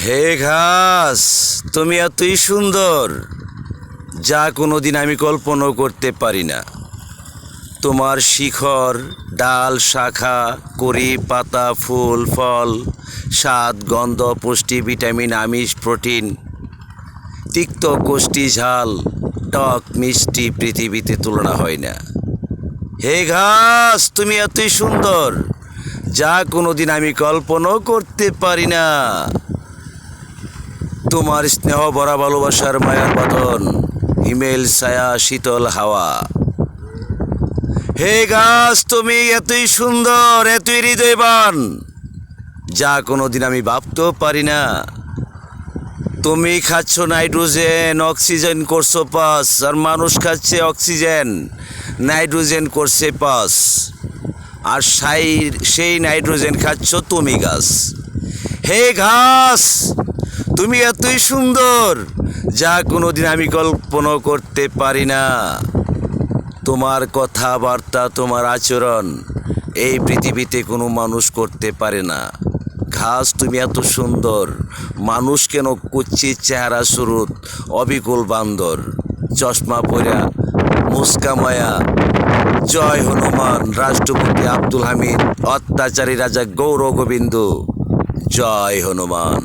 হে ঘাস, তুমি এতই সুন্দর যা কোনোদিন আমি কল্পনাও করতে পারি না। তোমার শিখর, ডাল, শাখা, কড়ি, পাতা, ফুল, ফল, স্বাদ, গন্ধ, পুষ্টি, ভিটামিন, আমিষ, প্রোটিন, তিক্ত, কোষ্টি, ঝাল, টক, মিষ্টি পৃথিবীতে তুলনা হয় না। হে ঘাস, তুমি এতই সুন্দর যা কোনোদিন আমি কল্পনাও করতে পারি না। তোমার স্নেহ ভরা ভালোবাসার মায়ার বাঁধন, হিমেল ছায়া, শীতল হাওয়া। হে গাছ, তুমি এতই সুন্দর, এতই হৃদয়বান যা কোনোদিন আমি ভাবতেও পারি না। তুমি খাচ্ছ নাইট্রোজেন, অক্সিজেন করছো পাস, আর মানুষ খাচ্ছে অক্সিজেন, নাইট্রোজেন করছে পাস, আর সেই নাইট্রোজেন খাচ্ছ তুমি গাছ। হে ঘাস, তুমি এতই সুন্দর যা কোনোদিন আমি কল্পনা করতে পারি না। তোমার কথাবার্তা, তোমার আচরণ এই পৃথিবীতে কোনো মানুষ করতে পারে না। ঘাস, তুমি এত সুন্দর, মানুষ কেন কুচ্ছিত চেহারা সুরত, অবিকুল বান্দর, চশমা পরা, মুস্কা মায়া। জয় হনুমান, রাষ্ট্রপতি আব্দুল হামিদ, অত্যাচারী রাজা গৌর গোবিন্দ। জয় হনুমান।